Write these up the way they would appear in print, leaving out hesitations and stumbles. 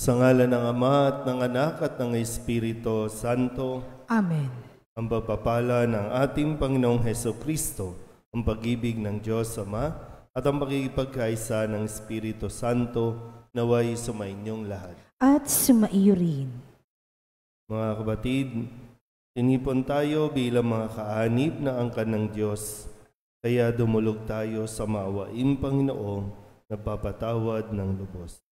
Sa ngalan ng Ama at ng Anak at ng Espiritu Santo. Amen. Ang pagpapala ng ating Panginoong Hesukristo, ang pag-ibig ng Diyos Ama, at ang pakikipagkaisa ng Espiritu Santo naway sumainyong lahat. At sumaiyo rin. Mga kabatid, tinipon tayo bilang mga kaanib na angkan ng Diyos, kaya dumulog tayo sa maawaing Panginoong nagpapatawad ng lubos.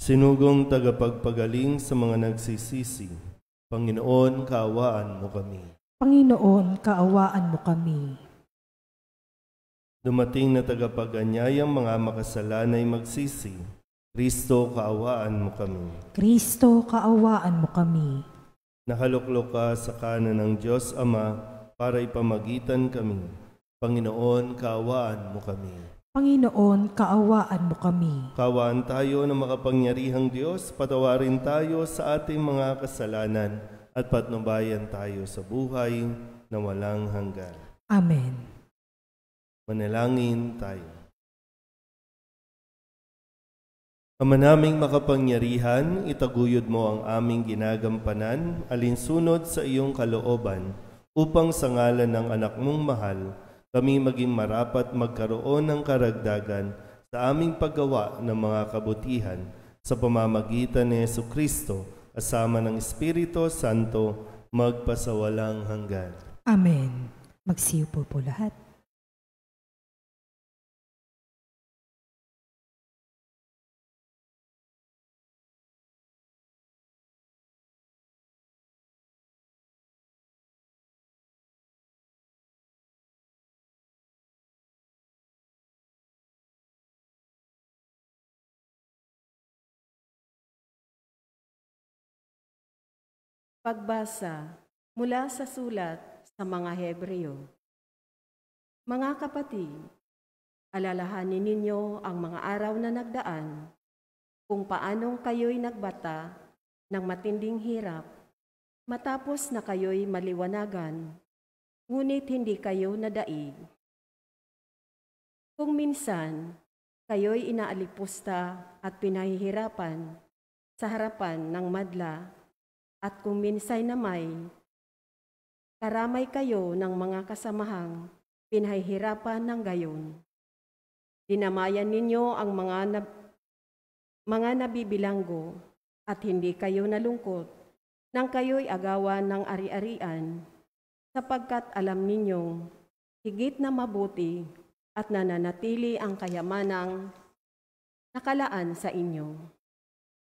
Sinugong tagapagpagaling sa mga nagsisisi, Panginoon, kaawaan mo kami. Panginoon, kaawaan mo kami. Dumating na tagapag-anyayang mga makasalanay magsisi, Kristo, kaawaan mo kami. Kristo, kaawaan mo kami. Nakaluklok ka sa kanan ng Diyos Ama para ipamagitan kami. Panginoon, kaawaan mo kami. Panginoon, kaawaan mo kami. Kaawaan tayo ng makapangyarihang Diyos, patawarin tayo sa ating mga kasalanan at patnubayan tayo sa buhay na walang hanggan. Amen. Manalangin tayo. Ama naming makapangyarihan, itaguyod mo ang aming ginagampanan, alinsunod sa iyong kalooban, upang sa ngalan ng anak mong mahal, kami maging marapat magkaroon ng karagdagan sa aming paggawa ng mga kabutihan sa pamamagitan ni Jesucristo, kasama ng Espiritu Santo, magpasawalang hanggan. Amen. Magsiupo po lahat. Pagbasa mula sa sulat sa mga Hebreo. Mga kapatid, alalahanin ninyo ang mga araw na nagdaan, kung paanong kayo'y nagbata ng matinding hirap, matapos na kayo'y maliwanagan, ngunit hindi kayo nadaig. Kung minsan, kayo'y inaalipusta at pinahihirapan sa harapan ng madla, at kung minsay na may karamay kayo ng mga kasamahang pinahihirapan ng gayon. Dinamayan ninyo ang mga nabibilanggo at hindi kayo nalungkot nang kayo'y agawan ng ari-arian, sapagkat alam ninyong higit na mabuti at nananatili ang kayamanang nakalaan sa inyo.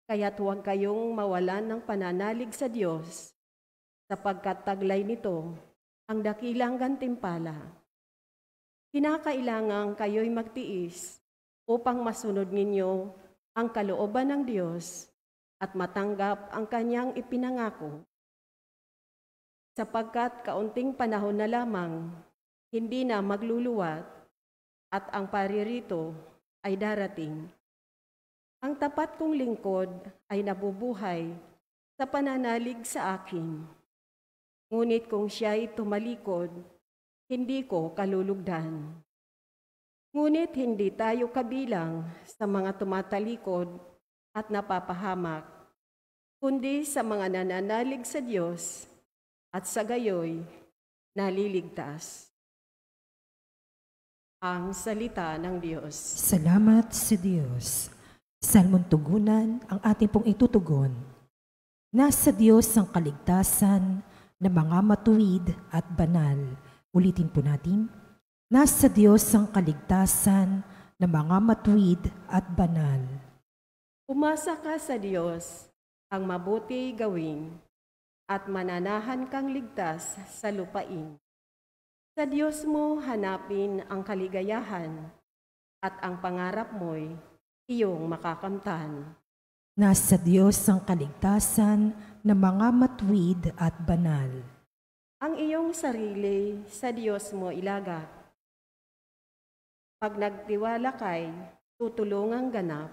Kaya't huwag kayong mawalan ng pananalig sa Diyos, sapagkat taglay nito ang dakilang gantimpala. Kinakailangan kayo'y magtiis upang masunod ninyo ang kalooban ng Diyos at matanggap ang Kanyang ipinangako. Sapagkat kaunting panahon na lamang, hindi na magluluwat at ang paririto ay darating. Ang tapat kong lingkod ay nabubuhay sa pananalig sa akin. Ngunit kung siya'y tumalikod, hindi ko kalulugdan. Ngunit hindi tayo kabilang sa mga tumatalikod at napapahamak, kundi sa mga nananalig sa Diyos at sa gayoy naliligtas. Ang salita ng Diyos. Salamat sa Diyos. Salmon tugunan ang ating pong itutugon. Nasa Diyos ang kaligtasan ng mga matuwid at banal. Ulitin po natin. Nasa Diyos ang kaligtasan ng mga matuwid at banal. Umasa ka sa Diyos ang mabuti gawin at mananahan kang ligtas sa lupain. Sa Diyos mo hanapin ang kaligayahan at ang pangarap mo'y iyong makakamtan. Nasa Diyos ang kaligtasan ng mga matuwid at banal. Ang iyong sarili sa Diyos mo ilagak. Pag nagtiwala kay tutulungang ganap,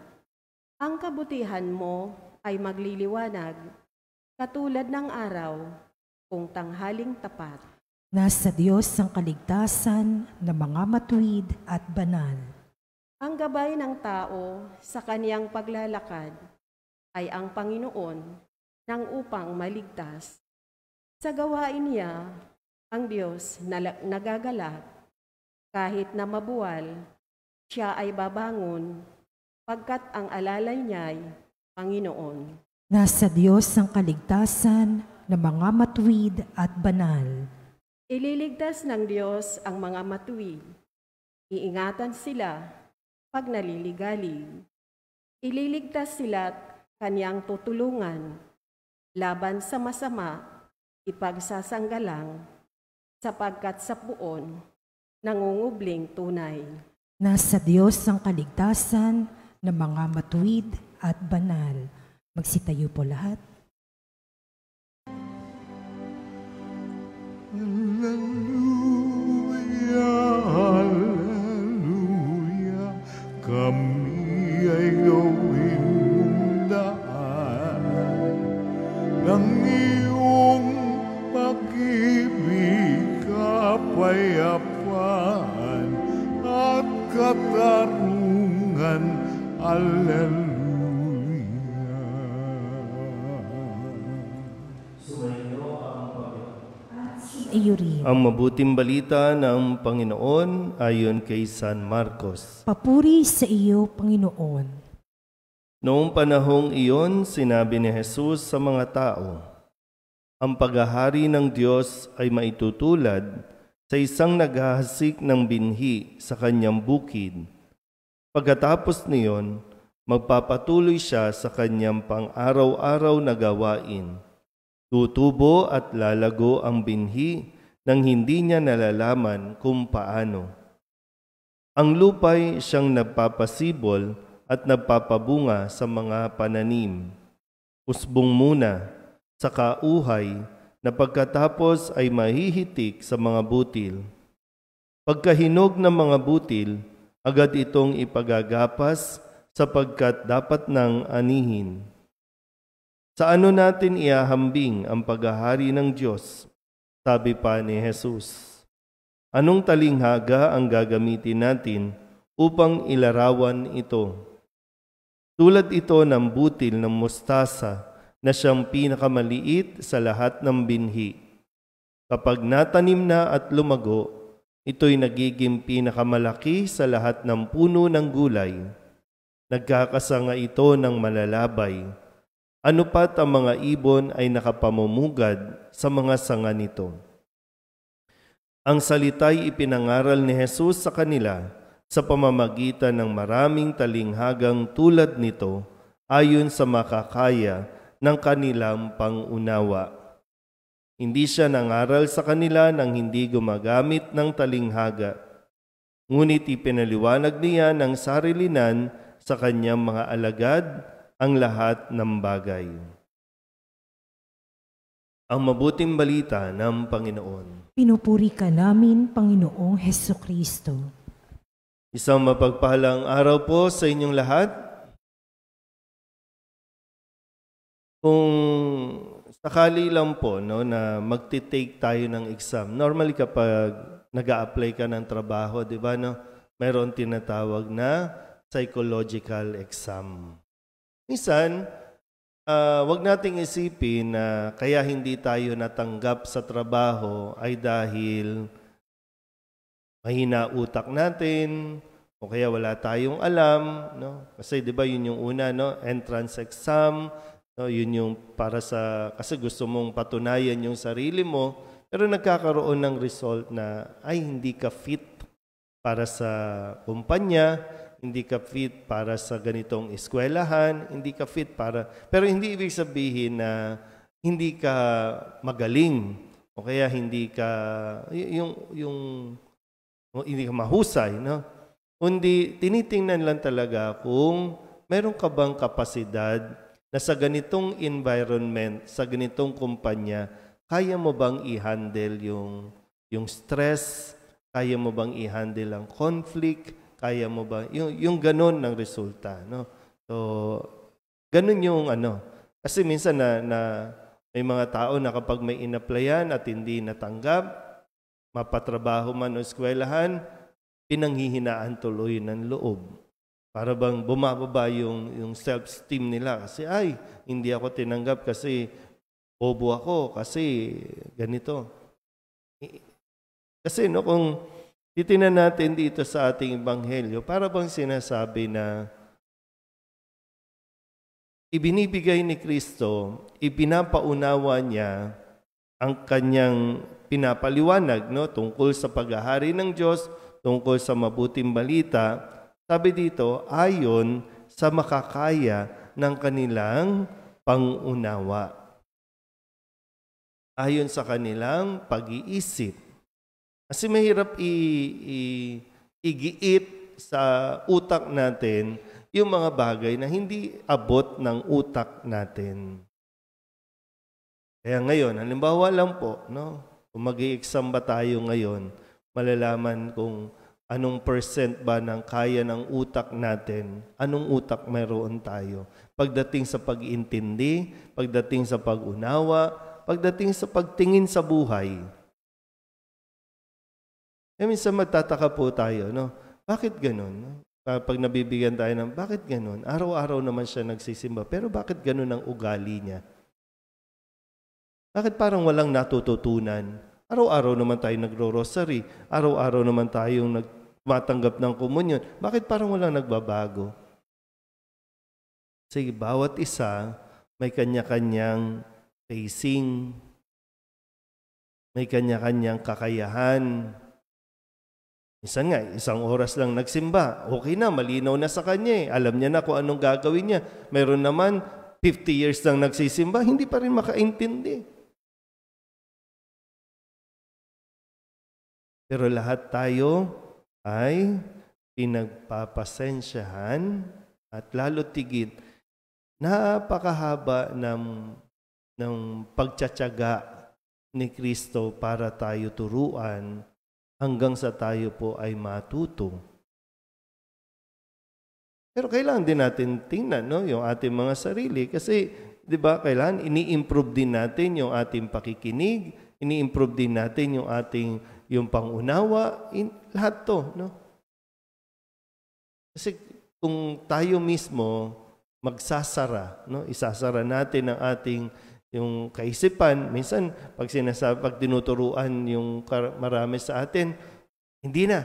ang kabutihan mo ay magliliwanag, katulad ng araw kung tanghaling tapat. Nasa Diyos ang kaligtasan ng mga matuwid at banal. Ang gabay ng tao sa kaniyang paglalakad ay ang Panginoon nang upang maligtas. Sa gawain niya, ang Diyos nagagalak. Kahit na mabuwal, siya ay babangon, pagkat ang alalay niya'y Panginoon. Nasa Diyos ang kaligtasan ng mga matuwid at banal. Ililigtas ng Diyos ang mga matuwid. Iingatan sila pag naliligalig. Ililigtas sila't kaniyang tutulungan. Laban sa masama, ipagsasanggalang, sapagkat sa puon, nangungubling tunay. Nasa Diyos ang kaligtasan ng mga matuwid at banal. Magsitayo po lahat. Hallelujah, hallelujah, kami ay gawing mundaan ng iyong pag-ibig, kapayapaan at katarungan. Hallelujah. Iyo rin. Ang mabuting balita ng Panginoon ayon kay San Marcos. Papuri sa iyo, Panginoon. Noong panahong iyon, sinabi ni Jesus sa mga tao, ang paghahari ng Diyos ay maitutulad sa isang naghahasik ng binhi sa kanyang bukid. Pagkatapos niyon, magpapatuloy siya sa kanyang pang-araw-araw na gawain. Tutubo at lalago ang binhi nang hindi niya nalalaman kung paano. Ang lupa'y siyang nagpapasibol at nagpapabunga sa mga pananim. Usbong muna, saka uhay, na pagkatapos ay mahihitik sa mga butil. Pagkahinog ng mga butil, agad itong ipagagapas sapagkat dapat nang anihin. Sa ano natin iahambing ang paghahari ng Diyos? Sabi pa ni Jesus. Anong talinghaga ang gagamitin natin upang ilarawan ito? Tulad ito ng butil ng mustasa na siyang pinakamaliit sa lahat ng binhi. Kapag natanim na at lumago, ito'y nagiging pinakamalaki sa lahat ng puno ng gulay. Nagkakasanga ito ng malalabay. Ano pat ang mga ibon ay nakapamumugad sa mga sanga nito. Ang salita'y ipinangaral ni Jesus sa kanila sa pamamagitan ng maraming talinghagang tulad nito ayon sa makakaya ng kanilang pangunawa. Hindi siya nangaral sa kanila nang hindi gumagamit ng talinghaga, ngunit ipinaliwanag niya ng sarilinan sa kanyang mga alagad ang lahat ng bagay. Ang mabuting balita ng Panginoon. Pinupuri ka namin, Panginoong Hesukristo. Isang mapagpahalang araw po sa inyong lahat. Kung sakali lang po na magti-take tayo ng exam, normally kapag nag-a-apply ka ng trabaho, di ba, mayroon tinatawag na psychological exam. Minsan, wag nating isipin na kaya hindi tayo natanggap sa trabaho ay dahil mahina utak natin o kaya wala tayong alam, no? Kasi 'di ba yun yung una, no? Entrance exam, no? Yun yung para sa kasi gusto mong patunayan yung sarili mo, pero nagkakaroon ng result na ay hindi ka fit para sa kumpanya, hindi ka fit para sa ganitong eskwelahan, hindi ka fit para... Pero hindi ibig sabihin na hindi ka magaling o kaya hindi ka... hindi ka mahusay, no? Kundi tinitingnan lang talaga kung meron ka bang kapasidad na sa ganitong environment, sa ganitong kumpanya, kaya mo bang i-handle yung stress, kaya mo bang i-handle ang conflict, kaya mo ba? Yung ganun ng resulta, no? So, ganun yung ano. Kasi minsan na may mga tao na kapag may in-applyan at hindi natanggap, mapatrabaho man o eskwelahan, pinanghihinaan tuloy ng loob. Para bang bumababa yung self-esteem nila kasi hindi ako tinanggap kasi bobo ako, kasi ganito. Kasi kung titingnan natin dito sa ating ebanghelyo, para bang sinasabi na ibinibigay ni Kristo, ipinapaunawa niya ang kanyang pinapaliwanag tungkol sa paghahari ng Diyos, tungkol sa mabuting balita. Sabi dito, ayon sa makakaya ng kanilang pangunawa. Ayon sa kanilang pag-iisip. Kasi mahirap igiit sa utak natin yung mga bagay na hindi abot ng utak natin. Kaya ngayon, halimbawa lang po, kung mag-i-exam ba tayo ngayon, malalaman kung anong percent ba ng kaya ng utak natin, anong utak mayroon tayo. Pagdating sa pag-iintindi, pagdating sa pag-unawa, pagdating sa pagtingin sa buhay. Minsan magtataka po tayo, bakit ganun? Pag nabibigyan tayo ng, bakit ganun? Araw-araw naman siya nagsisimba, pero bakit ganun ang ugali niya? Bakit parang walang natututunan? Araw-araw naman tayo nagro-rosary, araw-araw naman tayong tumatanggap ng komunyon. Bakit parang walang nagbabago? Sige, bawat isa may kanya-kanyang pacing, may kanya-kanyang kakayahan. Minsan nga, 1 oras lang nagsimba, okay na, malinaw na sa kanya. Alam niya na kung anong gagawin niya. Mayroon naman, 50 years lang nagsisimba, hindi pa rin makaintindi. Pero lahat tayo ay pinagpapasensyahan at lalo tigit, napakahaba ng pagtsatsaga ni Kristo para tayo turuan hanggang sa tayo po ay matuto. Pero kailangan din natin tingnan yung ating mga sarili kasi, di ba, kailangan ini-improve din natin yung ating pakikinig, ini-improve din natin yung pangunawa, lahat to. Kasi kung tayo mismo magsasara, isasara natin ang ating yung kaisipan, minsan pag tinuturuan yung marami sa atin, hindi na.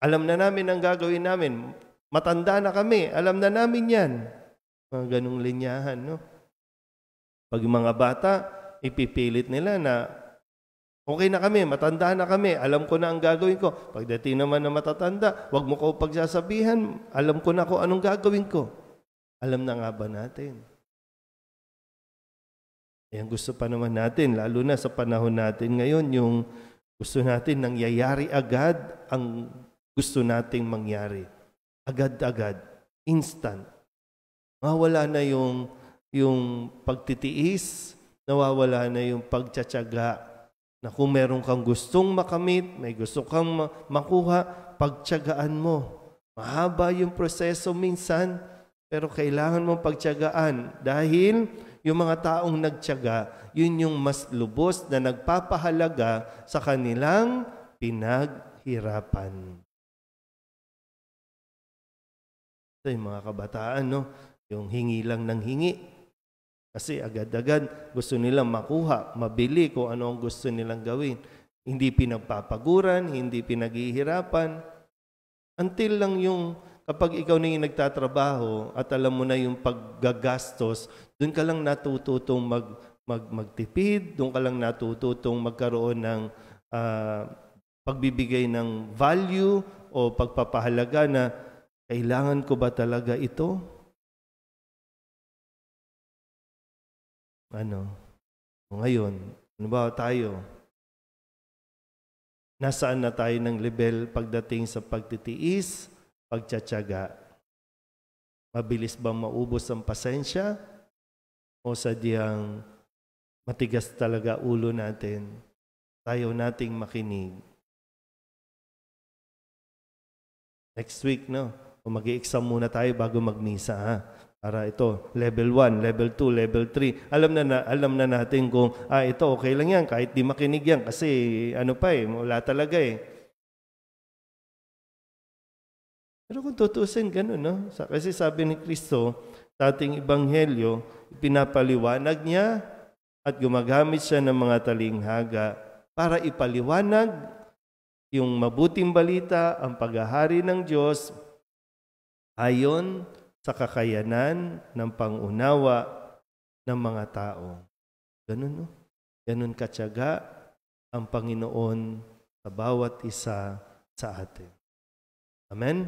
Alam na namin ang gagawin namin. Matanda na kami. Alam na namin yan. Mga ganung linyahan, Pag mga bata, ipipilit nila na okay na kami, matanda na kami, alam ko na ang gagawin ko. Pagdating naman na matatanda, wag mo ko pagsasabihan, alam ko na kung anong gagawin ko. Alam na nga ba natin? Ayan, gusto pa naman natin, lalo na sa panahon natin ngayon, yung gusto natin nangyayari agad ang gusto nating mangyari. Agad-agad. Instant. Nawawala na yung pagtitiis, nawawala na yung pagtsatsaga na kung meron kang gustong makamit, may gusto kang makuha, pagtsagaan mo. Mahaba yung proseso minsan, pero kailangan mong pagtsagaan dahil yung mga taong nagtyaga, yun yung mas lubos na nagpapahalaga sa kanilang pinaghirapan. So, yung mga kabataan, yung hingi lang ng hingi. Kasi agad-agad gusto nilang makuha, mabili kung ano ang gusto nilang gawin. Hindi pinagpapaguran, hindi pinaghihirapan. Until lang yung kapag ikaw na yung nagtatrabaho at alam mo na yung paggagastos, doon ka lang natututong magtipid, doon ka lang natututong magkaroon ng pagbibigay ng value o pagpapahalaga na kailangan ko ba talaga ito? Ngayon, ano ba tayo? Nasaan na tayo ng level pagdating sa pagtitiis, pagtsatsaga? Mabilis bang maubos ang pasensya? O sadyang matigas talaga ulo natin? Tayo nating makinig. Next week, o mag-i-exam muna tayo bago magmisa, ha? Para ito, level 1, level 2, level 3. Alam na natin kung, ito okay lang yan, kahit di makinig yan. Kasi wala talaga Pero kung tutusin, ganun, no? Kasi sabi ni Kristo, sa ating ebanghelyo, pinapaliwanag niya at gumagamit siya ng mga talinghaga para ipaliwanag yung mabuting balita, ang paghahari ng Diyos ayon sa kakayanan ng pangunawa ng mga tao. Ganun, no? Ganun katyaga ang Panginoon sa bawat isa sa atin. Amen?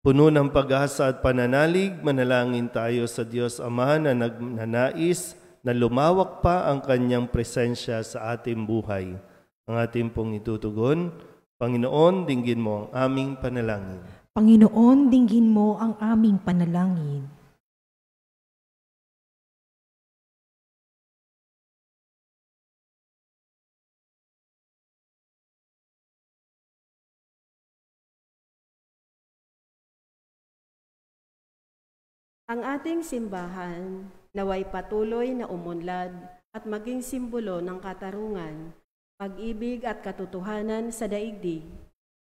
Puno ng pag-asa at pananalig, manalangin tayo sa Diyos Ama na nagnanais na lumawak pa ang Kanyang presensya sa ating buhay. Ang ating pong itutugon, Panginoon, dinggin mo ang aming panalangin. Panginoon, dinggin mo ang aming panalangin. Ang ating simbahan naway patuloy na umunlad at maging simbolo ng katarungan, pag-ibig at katotohanan sa daigdig.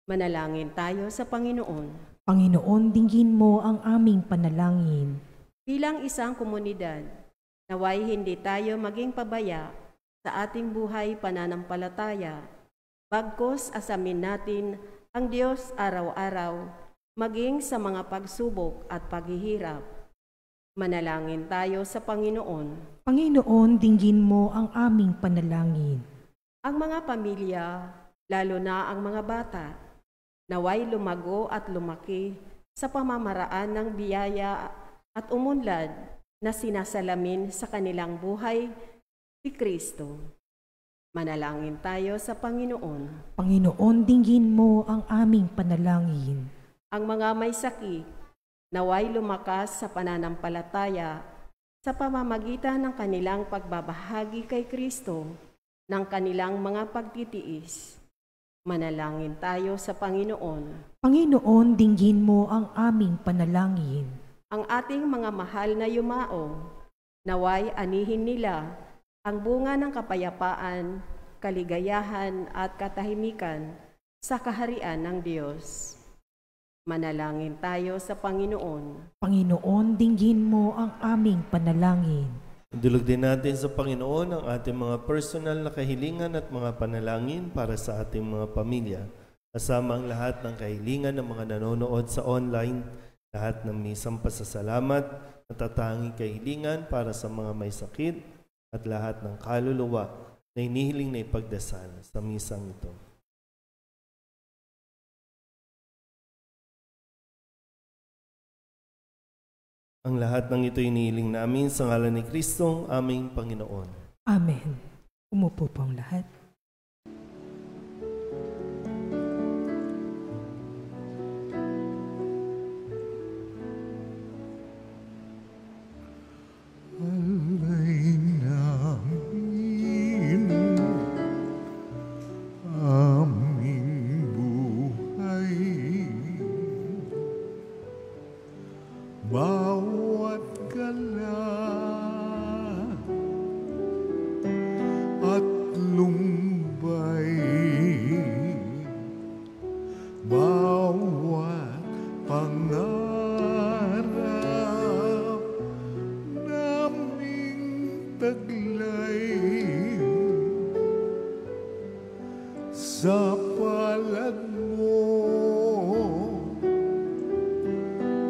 Manalangin tayo sa Panginoon. Panginoon, dinggin mo ang aming panalangin. Bilang isang komunidad, naway hindi tayo maging pabaya sa ating buhay pananampalataya, bagkus asamin natin ang Diyos araw-araw, maging sa mga pagsubok at paghihirap. Manalangin tayo sa Panginoon. Panginoon, dinggin mo ang aming panalangin. Ang mga pamilya, lalo na ang mga bata, naway lumago at lumaki sa pamamaraan ng biyaya at umunlad na sinasalamin sa kanilang buhay si Kristo. Manalangin tayo sa Panginoon. Panginoon, dinggin mo ang aming panalangin. Ang mga may sakit, naway lumakas sa pananampalataya sa pamamagitan ng kanilang pagbabahagi kay Kristo ng kanilang mga pagtitiis. Manalangin tayo sa Panginoon. Panginoon, dinggin mo ang aming panalangin. Ang ating mga mahal na yumao, naway anihin nila ang bunga ng kapayapaan, kaligayahan at katahimikan sa kaharian ng Diyos. Manalangin tayo sa Panginoon. Panginoon, dinggin mo ang aming panalangin. Idulog din natin sa Panginoon ang ating mga personal na kahilingan at mga panalangin para sa ating mga pamilya. Kasama ang lahat ng kahilingan ng mga nanonood sa online, lahat ng misang pasasalamat, natatanging kahilingan para sa mga may sakit at lahat ng kaluluwa na inihiling na ipagdasal sa misang ito. Ang lahat ng ito inihiling namin sa ngalan ni Kristong aming Panginoon. Amen. Umupo po ang lahat. Alay namin aming buhay, bawat gala at lumbay, bawat pangarap naming taglay, sa palad mo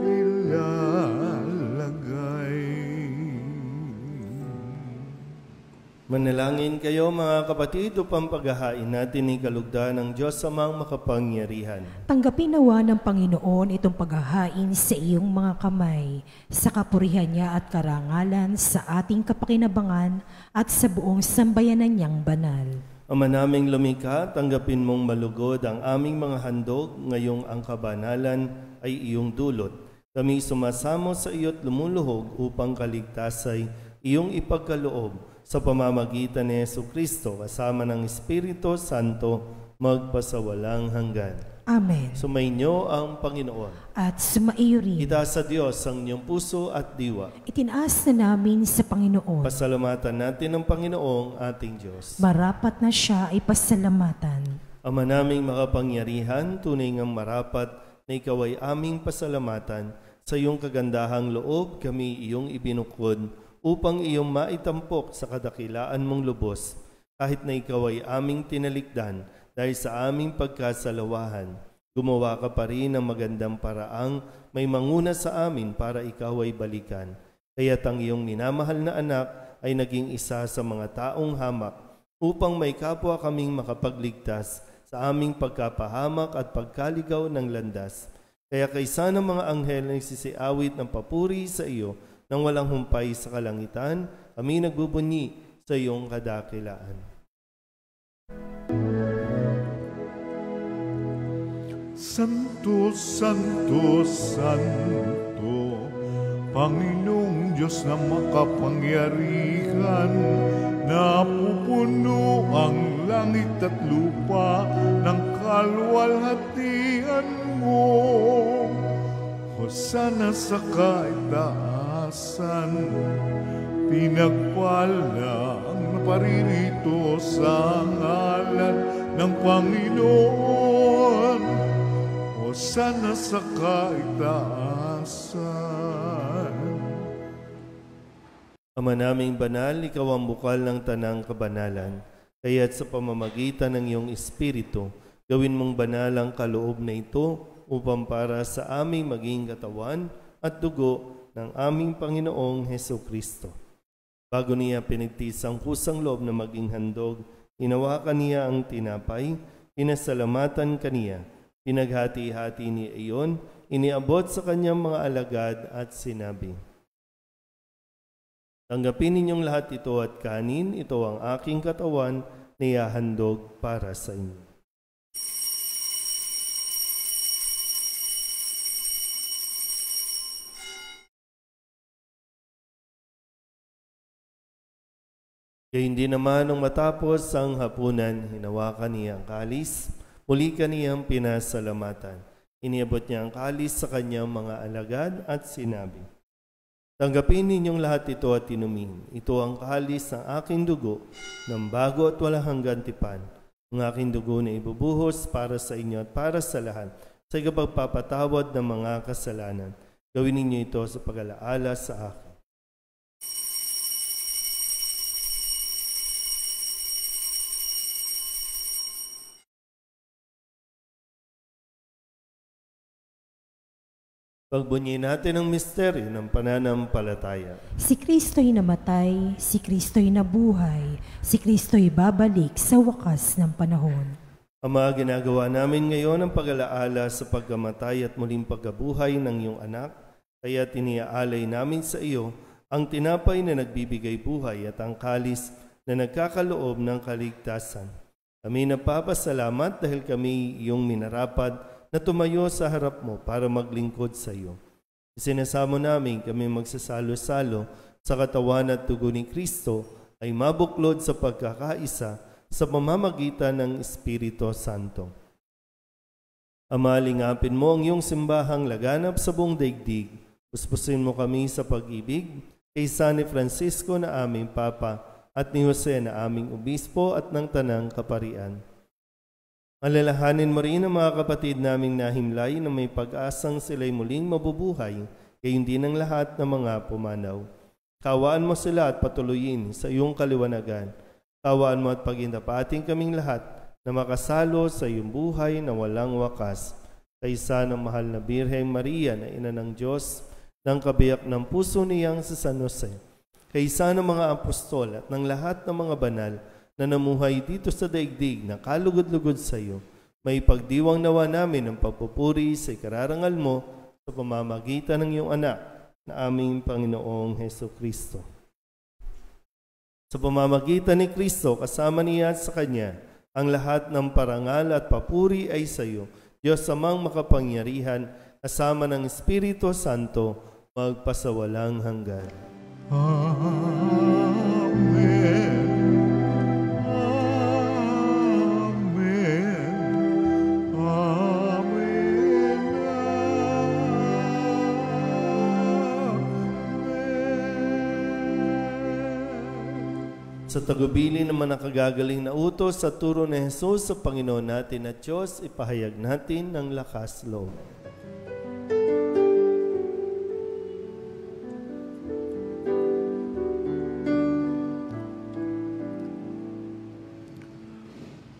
ilalagay. Manalangin kayo mga kapatid upang paghahain natin ni kalugdan ng Diyos Amang makapangyarihan. Tanggapin nawa ng Panginoon itong paghahain sa iyong mga kamay, sa kapurihan niya at karangalan sa ating kapakinabangan at sa buong sambayanan niyang banal. Ama naming lumikha, tanggapin mong malugod ang aming mga handog, ngayong ang kabanalan ay iyong dulot. Kami sumasamo sa iyo't lumuluhog upang kaligtasay iyong ipagkaloob sa pamamagitan ni Jesu Kristo kasama ng Espiritu Santo magpasawalang hanggan. Amen. Sumainyo ang Panginoon. At sumaiyo rin. Itaas sa Diyos ang inyong puso at diwa. Itinaas na namin sa Panginoon. Pasalamatan natin ang Panginoong ating Diyos. Marapat na siya ay pasalamatan. Ama naming makapangyarihan, tunay ngang marapat na ikaw ay aming pasalamatan. Sa iyong kagandahang loob kami iyong ibinukod upang iyong maitampok sa kadakilaan mong lubos. Kahit na ikaw ay aming tinalikdan dahil sa aming pagkasalawahan, gumawa ka pa rin ng magandang paraang may manguna sa amin para ikaw ay balikan. Kaya't ang iyong minamahal na anak ay naging isa sa mga taong hamak upang may kapwa kaming makapagligtas sa aming pagkapahamak at pagkaligaw ng landas. Kaya kaysa ng mga anghel na nagsisiawit ng papuri sa iyo nang walang humpay sa kalangitan, kami nagbubunyi sa iyong kadakilaan. Santo, Santo, Santo, Panginoong Diyos na makapangyarihan, napupuno ang langit at lupa ng kaluwalhatian mo. Hosana sa kaitaasan, pinagpala ang naparirito sa ngalan ng Panginoon. Hosana sa kaitaasan. Ama naming banal, ikaw ang bukal ng tanang kabanalan. Kaya't sa pamamagitan ng iyong Espiritu, gawin mong banal ang kaloob na ito upang para sa aming maging katawan at dugo ng aming Panginoong Hesukristo. Bago niya pinigtis ang kusang loob na maging handog, hinawakan niya ang tinapay, pinasalamatan kaniya, pinaghati-hati niya iyon, iniabot sa kanyang mga alagad at sinabi, tanggapin ninyong lahat ito at kanin, ito ang aking katawan na ihahandog para sa inyo. Kaya hindi naman nung matapos ang hapunan, hinawakan niya ang kalis, muli kaniyang pinasalamatan. Iniabot niya ang kalis sa kanyang mga alagad at sinabi, tanggapin ninyong lahat ito at inumin. Ito ang kalis ng aking dugo, ng bago at walang hanggang tipan. Ang aking dugo na ibubuhos para sa inyo at para sa lahat, sa ikapagpapatawad ng mga kasalanan. Gawin ninyo ito sa pag-alaala sa akin. Pagbunyi natin ang misteryo ng pananampalataya. Si Kristo'y namatay, si Kristo'y nabuhay, si Kristo'y babalik sa wakas ng panahon. Ama, ginagawa namin ngayon ang pag-alaala sa pagkamatay at muling pagkabuhay ng iyong anak, kaya tiniaalay namin sa iyo ang tinapay na nagbibigay buhay at ang kalis na nagkakaloob ng kaligtasan. Kami napapasalamat dahil kami iyong minarapat na tumayo sa harap mo para maglingkod sa iyo. Isinasamo namin kami magsasalo-salo sa katawan at dugo ni Kristo ay mabuklod sa pagkakaisa sa pamamagitan ng Espiritu Santo. Ama, lingapin mo ang iyong simbahang laganap sa buong daigdig. Puspusin mo kami sa pag-ibig kay San Francisco na aming Papa at ni Jose na aming Obispo at ng Tanang Kaparian. Alalahanin mo rin ang mga kapatid naming nahimlay na may pag-asang sila'y muling mabubuhay, gayon din ang lahat ng mga pumanaw. Kawaan mo sila at patuloyin sa iyong kaliwanagan. Kawaan mo at pagindapating kaming lahat na makasalo sa iyong buhay na walang wakas. Kaysa ng mahal na Birheng Maria na ina ng Diyos, ng kabiyak ng puso niyang sa San Jose. Kaysa ng mga apostol at ng lahat ng mga banal na namuhay dito sa daigdig na kalugod-lugod sa iyo, may pagdiwang nawa namin ang pagpupuri sa ikararangal mo sa pamamagitan ng iyong anak na aming Panginoong Hesukristo. Sa pamamagitan ni Kristo, kasama niya at sa Kanya, ang lahat ng parangal at papuri ay sa iyo, Diyos amang makapangyarihan, kasama ng Espiritu Santo, magpasawalang hanggan. Amen. Amen. Sa tagubili naman ng kagagaling na utos sa turo ni Jesus sa Panginoon natin at Diyos, ipahayag natin ng lakas loob.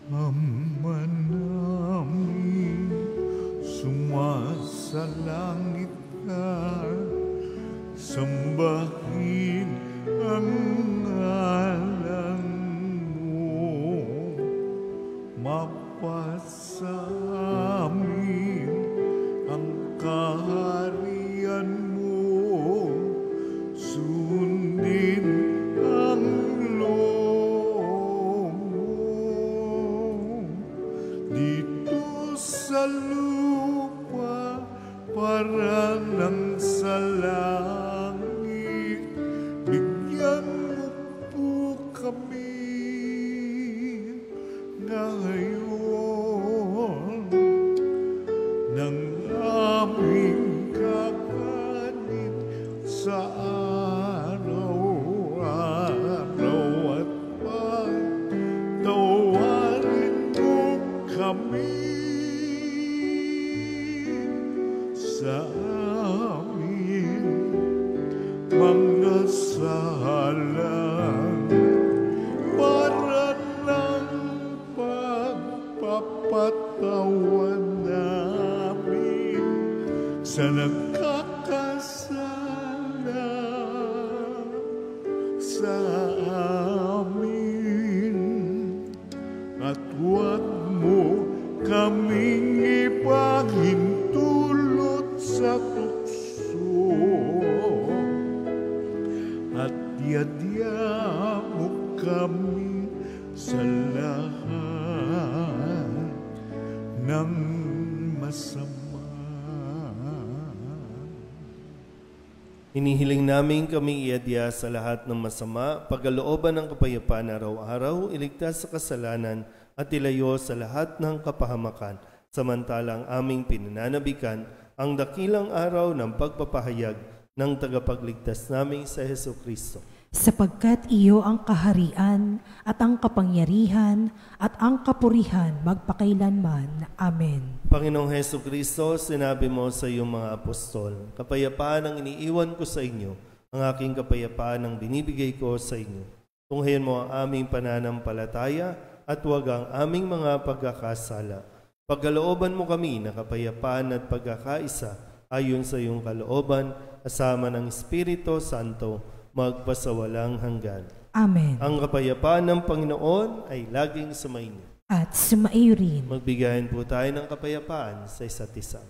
Ama namin, sumasalangit ka, sambahin ang ngalan mo, mapasa amin ang kaharian mo, sundin ang loob mo dito sa lupa para ng sa langit. Bigyan mo po kami ngayon ng aming kakanin sa araw-araw at pagtawarin mo kami sa amin mga salang para ng pagpapatawan namin sa nagkakasala sa amin, at huwag mo kaming ipahintulot sa tukso, at yadya mo kami sa lahat ng masama. Hinihiling namin kami iadya sa lahat ng masama, pagkalooban ng kapayapaan araw-araw, iligtas sa kasalanan at ilayo sa lahat ng kapahamakan, samantalang aming pinananabikan ang dakilang araw ng pagpapahayag ng tagapagligtas naming sa Jesucristo. Sapagkat iyo ang kaharian at ang kapangyarihan at ang kapurihan magpakailanman. Amen. Panginoong Jesucristo, sinabi mo sa iyong mga apostol, kapayapaan ang iniiwan ko sa inyo, ang aking kapayapaan ang binibigay ko sa inyo. Tunghayan mo ang aming pananampalataya at huwag ang aming mga pagkakasala. Pagkalooban mo kami na kapayapaan at pagkakaisa ayon sa iyong kalooban, kasama ng Espiritu Santo, magpasawalang hanggan. Amen. Ang kapayapaan ng Panginoon ay laging sumainyo. At sumaiyo rin. Magbigayan po tayo ng kapayapaan sa isa't isa.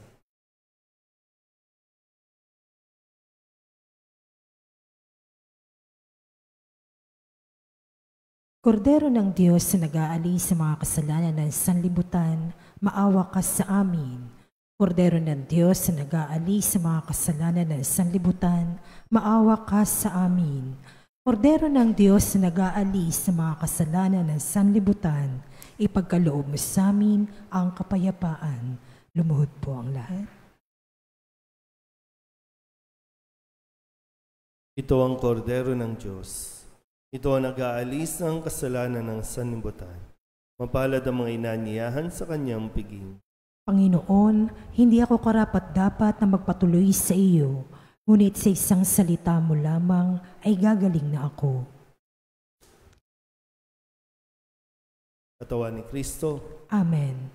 Kordero ng Diyos na nag-aalis sa mga kasalanan ng sanlibutan, maawa ka sa amin. Kordero ng Diyos na nag-aalis sa mga kasalanan ng sanlibutan, maawa ka sa amin. Kordero ng Diyos na nag-aalis sa mga kasalanan ng sanlibutan, ipagkaloob mo sa amin ang kapayapaan. Lumuhod po ang lahat. Ito ang kordero ng Diyos. Ito ang nag-aalis ng kasalanan ng sanlibutan. Mapalad ang mga inaniyahan sa kanyang piging. Panginoon, hindi ako karapat-dapat na magpatuloy sa iyo, ngunit sa isang salita mo lamang ay gagaling na ako. Katawan ni Kristo. Amen.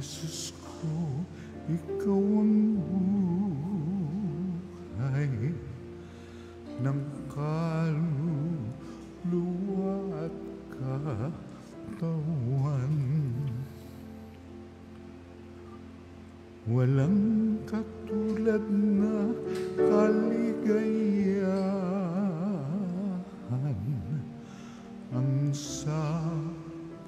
Jesus ko, ikaw ang buhay ng kaluluwa at katawan. Walang katulad na kaligayahan ang sa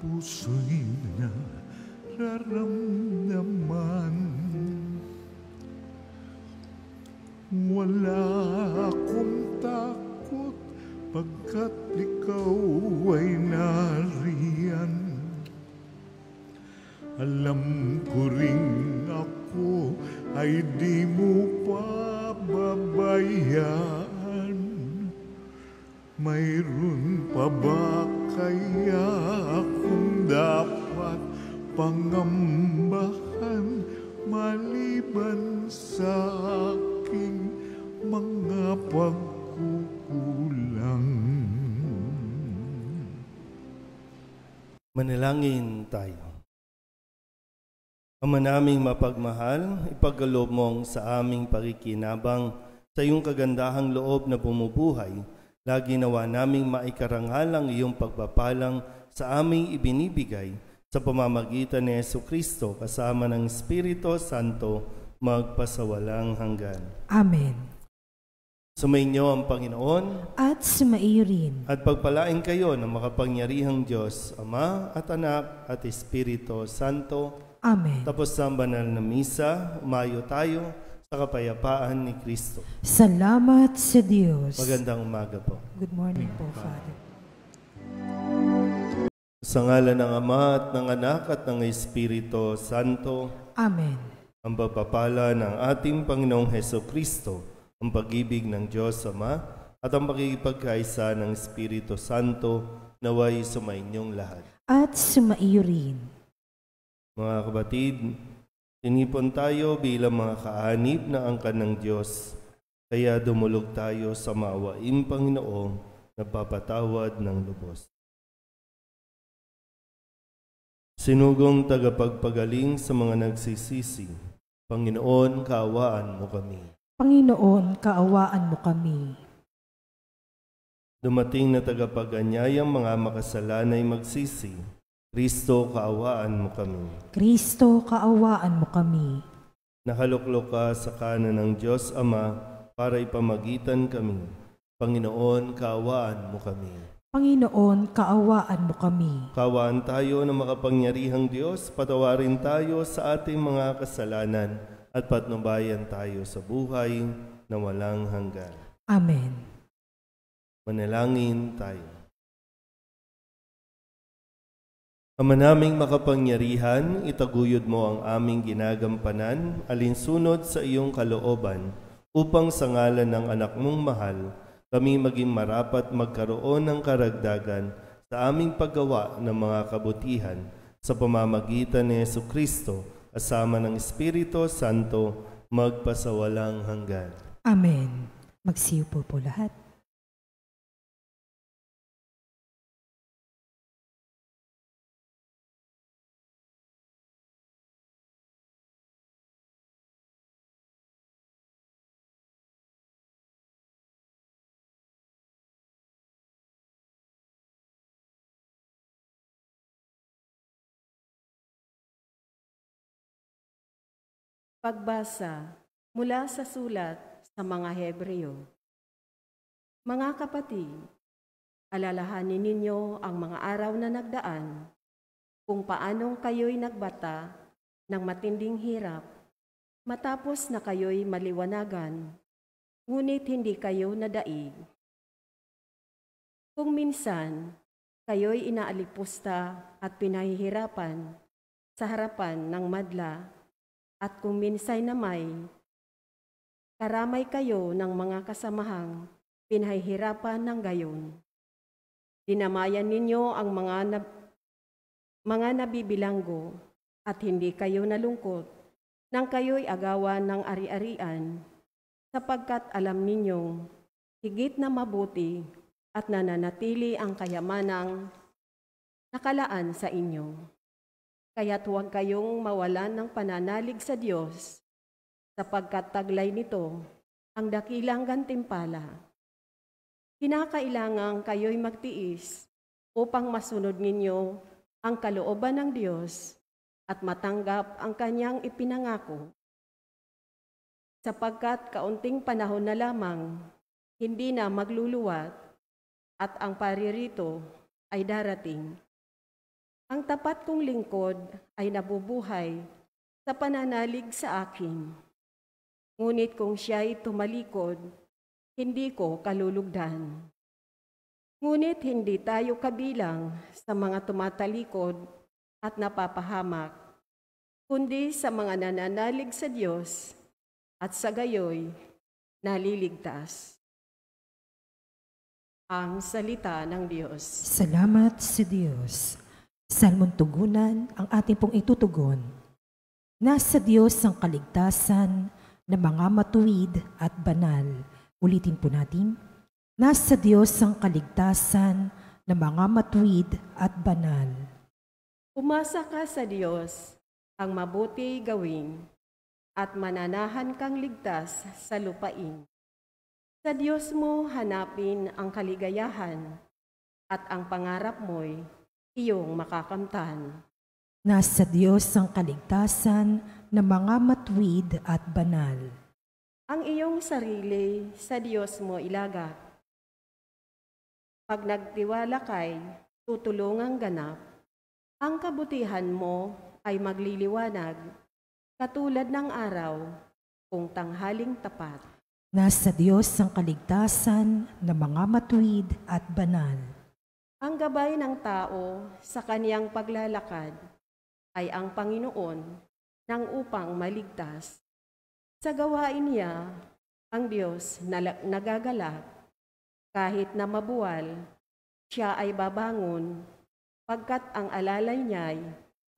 puso'y nararamdaman. Wala akong takot pagkat ikaw ay nariyan. Alam ko ring ako ay di mo pababayaan. Mayroon pa ba kaya akong dapat pangambahan maliban sa aking mga pagkukulang? Manalangin tayo. Ama naming mapagmahal, ipagkaloob mong sa aming pakikinabang sa iyong kagandahang loob na bumubuhay, lagi nawa naming maikarangal ang iyong pagpapalang sa aming ibinibigay sa pamamagitan ni Jesucristo kasama ng Espiritu Santo magpasawalang hanggan. Amen. Sumainyo ang Panginoon At sumaiyo rin. at pagpalain kayo ng makapangyarihang Diyos, Ama at Anak at Espiritu Santo. Amen. Tapos sa banal na misa, umayo tayo sa kapayapaan ni Kristo. Salamat sa Diyos. Magandang umaga po. Good morning po, Father. Sa ngalan ng Ama at ng Anak at ng Espiritu Santo, Amen. ang pagpapala ng ating Panginoong Hesukristo, ang pag-ibig ng Diyos Ama at ang pakikipagkaisa ng Espiritu Santo naway sumainyong lahat. At sumaiyo rin. Mga kabatid, tinipon tayo bilang mga kaanib na angkan ng Diyos, kaya dumulog tayo sa maawaing Panginoong nagpapatawad ng lubos. Sinugong tagapagpagaling sa mga nagsisisi, Panginoon, kaawaan mo kami. Panginoon, kaawaan mo kami. Dumating na tagapag-anyayang mga makasalanay magsisi, Kristo, kaawaan mo kami. Kristo, kaawaan mo kami. Nakaluklok ka sa kanan ng Diyos Ama para ipamagitan kami. Panginoon, kaawaan mo kami. Panginoon, kaawaan mo kami. Kaawaan tayo ng makapangyarihang Diyos, patawarin tayo sa ating mga kasalanan at patnubayan tayo sa buhay na walang hanggan. Amen. Manalangin tayo. Ama naming makapangyarihan, itaguyod mo ang aming ginagampanan, alinsunod sa iyong kalooban, upang sa ngalan ng anak mong mahal, kami maging marapat magkaroon ng karagdagan sa aming paggawa ng mga kabutihan sa pamamagitan ni Jesucristo, kasama ng Espiritu Santo, magpasawalang hanggan. Amen. Magsiupo po lahat. Pagbasa mula sa sulat sa mga Hebreo. Mga kapatid, alalahanin ninyo ang mga araw na nagdaan, kung paanong kayo'y nagbata ng matinding hirap, matapos na kayo'y maliwanagan, ngunit hindi kayo nadaig. Kung minsan, kayo'y inaalipusta at pinahihirapan sa harapan ng madla, at kung minsay na may karamay kayo ng mga kasamahang pinahihirapan ng gayon. Dinamayan ninyo ang mga nabibilanggo at hindi kayo nalungkot nang kayo'y agawan ng ari-arian, sapagkat alam ninyong higit na mabuti at nananatili ang kayamanang nakalaan sa inyo. Kaya't huwag kayong mawalan ng pananalig sa Diyos, sapagkat taglay nito ang dakilang gantimpala. Kinakailangan kayo'y magtiis upang masunod ninyo ang kalooban ng Diyos at matanggap ang kanyang ipinangako. Sapagkat kaunting panahon na lamang, hindi na magluluwat at ang paririto ay darating. Ang tapat kong lingkod ay nabubuhay sa pananalig sa akin. Ngunit kung siya'y tumalikod, hindi ko kalulugdan. Ngunit hindi tayo kabilang sa mga tumatalikod at napapahamak, kundi sa mga nananalig sa Diyos at sa gayoy naliligtas. Ang salita ng Diyos. Salamat sa Diyos. Salmon tugunan ang ating pong itutugon. Nasa Diyos ang kaligtasan ng mga matuwid at banal. Ulitin po natin. Nasa Diyos ang kaligtasan ng mga matuwid at banal. Umasa ka sa Diyos ang mabuti gawin at mananahan kang ligtas sa lupain. Sa Diyos mo hanapin ang kaligayahan at ang pangarap mo'y iyong makakamtan. Nasa Diyos ang kaligtasan ng mga matuwid at banal. Ang iyong sarili sa Diyos mo ilagak. Pag nagtiwala kay tutulungang ganap, ang kabutihan mo ay magliliwanag, katulad ng araw kung tanghaling tapat. Nasa Diyos ang kaligtasan ng mga matuwid at banal. Ang gabay ng tao sa kaniyang paglalakad ay ang Panginoon nang upang maligtas. Sa gawain niya, ang Diyos nagagalak. Kahit na mabuwal, siya ay babangon, pagkat ang alalay niya'y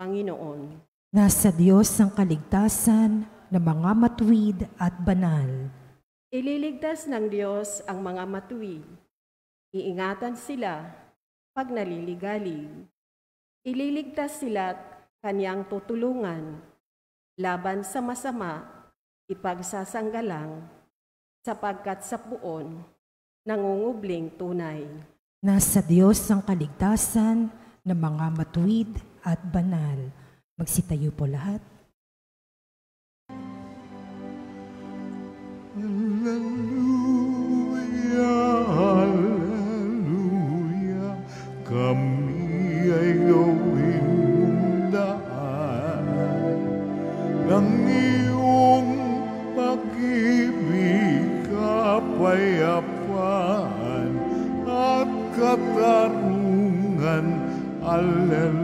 Panginoon. Nasa Diyos ang kaligtasan ng mga matuwid at banal. Ililigtas ng Diyos ang mga matuwid. Iingatan sila pag naliligalig. Ililigtas sila't kaniyang tutulungan. Laban sa masama, ipagsasanggalang, sapagkat sa puon, nangungubling tunay. Nasa Diyos ang kaligtasan ng mga matuwid at banal. Magsitayo po lahat. Hallelujah, hallelujah, kami ay gawin mong daan ng iyong pag-ibig, kapayapaan at katarungan. Hallelujah.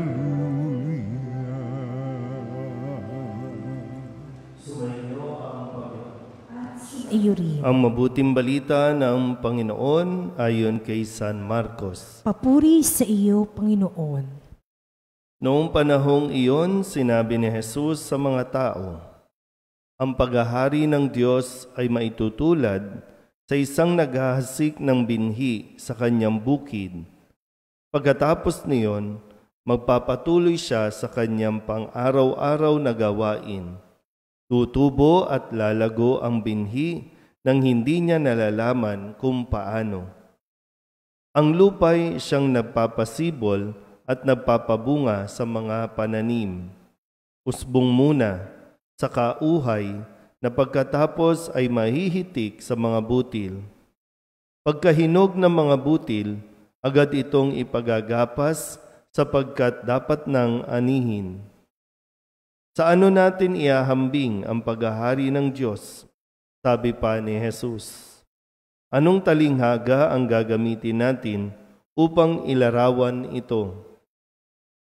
Iyo rin. Ang mabuting balita ng Panginoon ayon kay San Marcos. Papuri sa iyo, Panginoon. Noong panahong iyon, sinabi ni Jesus sa mga tao, ang paghahari ng Diyos ay maitutulad sa isang naghahasik ng binhi sa kanyang bukid. Pagkatapos niyon, magpapatuloy siya sa kanyang pang-araw-araw na gawain. Tutubo at lalago ang binhi nang hindi niya nalalaman kung paano. Ang lupa'y siyang nagpapasibol at nagpapabunga sa mga pananim. Usbong muna, saka uhay, na pagkatapos ay mahihitik sa mga butil. Pagkahinog ng mga butil, agad itong ipagagapas sapagkat dapat nang anihin. Sa ano natin iahambing ang paghahari ng Diyos? Sabi pa ni Jesus. Anong talinghaga ang gagamitin natin upang ilarawan ito?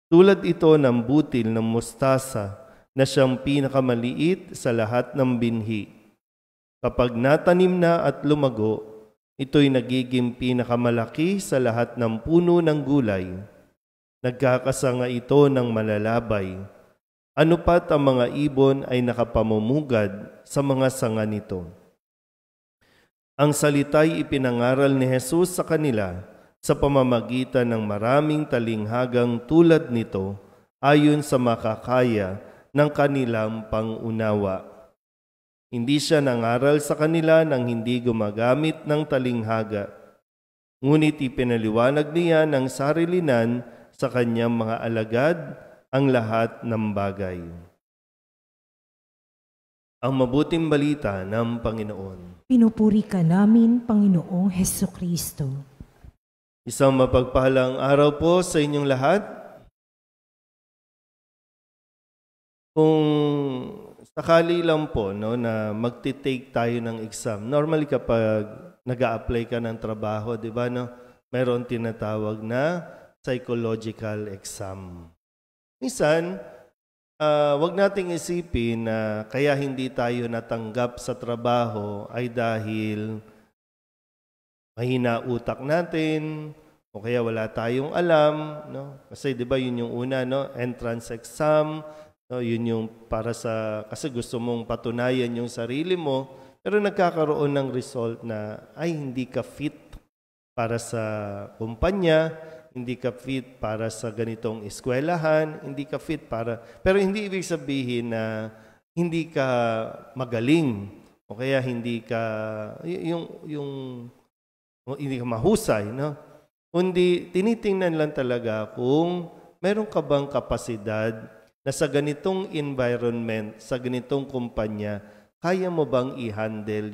Tulad ito ng butil ng mustasa na siyang pinakamaliit sa lahat ng binhi. Kapag natanim na at lumago, ito'y nagiging pinakamalaki sa lahat ng puno ng gulay. Nagkakasanga ito ng malalabay. Ano pat ang mga ibon ay nakapamumugad sa mga sanga nito. Ang salita'y ipinangaral ni Jesus sa kanila sa pamamagitan ng maraming talinghagang tulad nito ayon sa makakaya ng kanilang pangunawa. Hindi siya nangaral sa kanila nang hindi gumagamit ng talinghaga, ngunit ipinaliwanag niya ng sarilinan sa kanyang mga alagad ang lahat ng bagay. Ang mabuting balita ng Panginoon. Pinupuri ka namin, Panginoong Hesukristo. Isang mapagpahalang araw po sa inyong lahat. Kung sakali lang po na magti-take tayo ng exam, normally kapag nag-a-apply ka ng trabaho, di ba, mayroon tinatawag na psychological exam. Minsan, wag nating isipin na kaya hindi tayo natanggap sa trabaho ay dahil mahina utak natin o kaya wala tayong alam, Kasi 'di ba yun yung una, entrance exam, yun yung para sa kasi gusto mong patunayan yung sarili mo, pero nagkakaroon ng result na ay hindi ka fit para sa kumpanya, hindi ka fit para sa ganitong eskwelahan, hindi ka fit pero hindi ibig sabihin na hindi ka magaling o kaya hindi ka hindi ka mahusay, Kundi tinitingnan lang talaga kung meron ka bang kapasidad na sa ganitong environment, sa ganitong kumpanya, kaya mo bang i-handle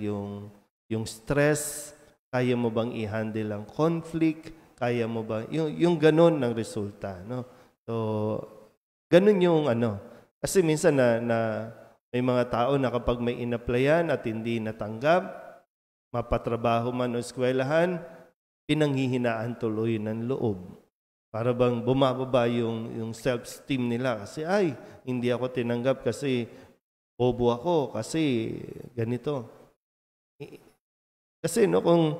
yung stress, kaya mo bang i-handle ang conflict, kaya mo ba? Yung ganun ng resulta. So, ganun yung Kasi minsan na may mga tao na kapag may in-applyan at hindi natanggap, mapatrabaho man o eskwelahan, pinanghihinaan tuloy ng loob. Para bang bumababa yung self-esteem nila. Kasi hindi ako tinanggap kasi bobo ako, kasi ganito. Kasi kung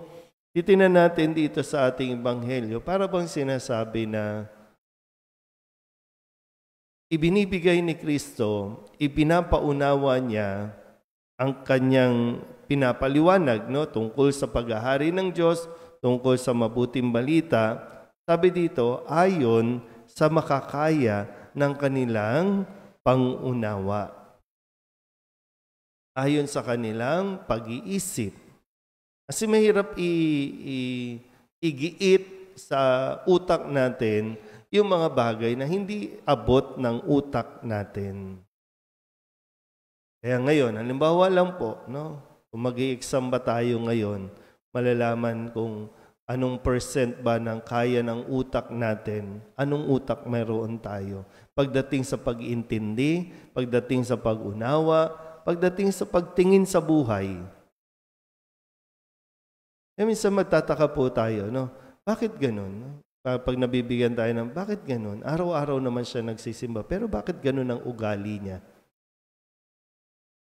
titingnan natin dito sa ating ebanghelyo, para bang sinasabi na ibinibigay ni Kristo, ipinapaunawa niya ang kanyang pinapaliwanag tungkol sa paghahari ng Diyos, tungkol sa mabuting balita. Sabi dito, ayon sa makakaya ng kanilang pangunawa. Ayon sa kanilang pag-iisip. Kasi mahirap igiit sa utak natin yung mga bagay na hindi abot ng utak natin. Kaya ngayon, halimbawa lang po, kung mag-i-exam ba tayo ngayon, malalaman kung anong percent ba ng kaya ng utak natin, anong utak mayroon tayo. Pagdating sa pag-iintindi, pagdating sa pag-unawa, pagdating sa pagtingin sa buhay. Minsan magtataka po tayo, bakit ganun? Pag nabibigyan tayo ng bakit ganun? Araw-araw naman siya nagsisimba, pero bakit ganun ang ugali niya?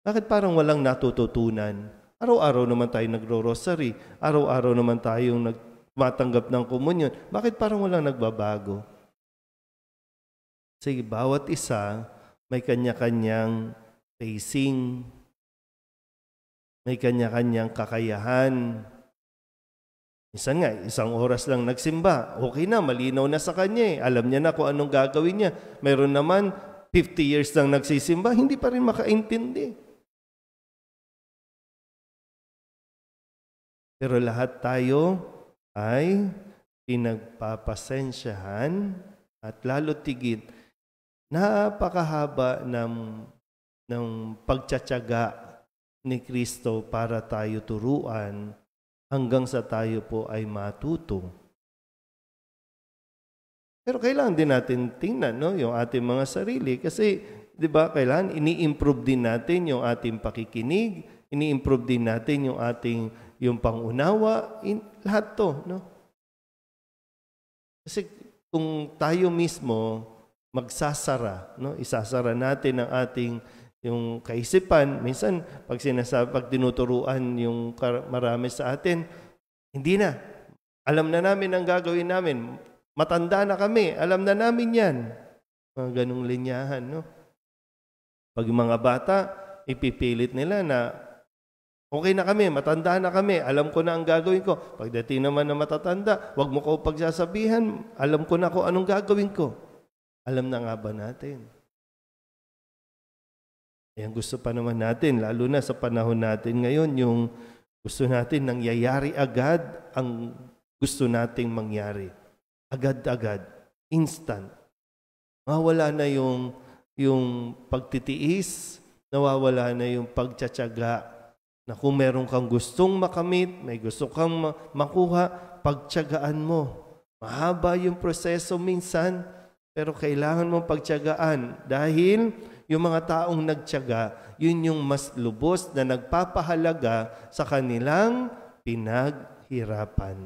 Bakit parang walang natututunan? Araw-araw naman tayo nagro-rosary, araw-araw naman tayong tumatanggap ng komunyon. Bakit parang walang nagbabago? Sige, bawat isa may kanya-kanyang pacing, may kanya-kanyang kakayahan. Minsan nga, 1 oras lang nagsimba. Okay na, malinaw na sa kanya. Alam niya na kung anong gagawin niya. Mayroon naman, 50 years lang nagsisimba, hindi pa rin makaintindi. Pero lahat tayo ay pinagpapasensyahan at lalo tigit, napakahaba ng pagtsatsaga ni Kristo para tayo turuan hanggang sa tayo po ay matuto. Pero kailangan din natin tingnan yung ating mga sarili kasi 'di ba kailangan ini-improve din natin yung ating pakikinig, ini-improve din natin yung pangunawa, lahat to, Kasi kung tayo mismo magsasara, isasara natin ang ating yung kaisipan. Minsan, pag tinuturuan yung marami sa atin, hindi na. Alam na namin ang gagawin namin. Matanda na kami. Alam na namin yan. Mga ganong linyahan, Pag mga bata, ipipilit nila na okay na kami, matanda na kami, alam ko na ang gagawin ko. Pagdating naman na matatanda, wag mo ko pagsasabihan, alam ko na kung anong gagawin ko. Alam na nga ba natin? Ayan, gusto pa naman natin, lalo na sa panahon natin ngayon, yung gusto natin nangyayari agad ang gusto nating mangyari. Agad-agad, instant. Nawawala na yung pagtitiis, nawawala na yung pagtsatsaga na kung meron kang gustong makamit, may gusto kang makuha, pagtsagaan mo. Mahaba yung proseso minsan, pero kailangan mong pagtsagaan dahil yung mga taong nagtsaga, yun yung mas lubos na nagpapahalaga sa kanilang pinaghirapan.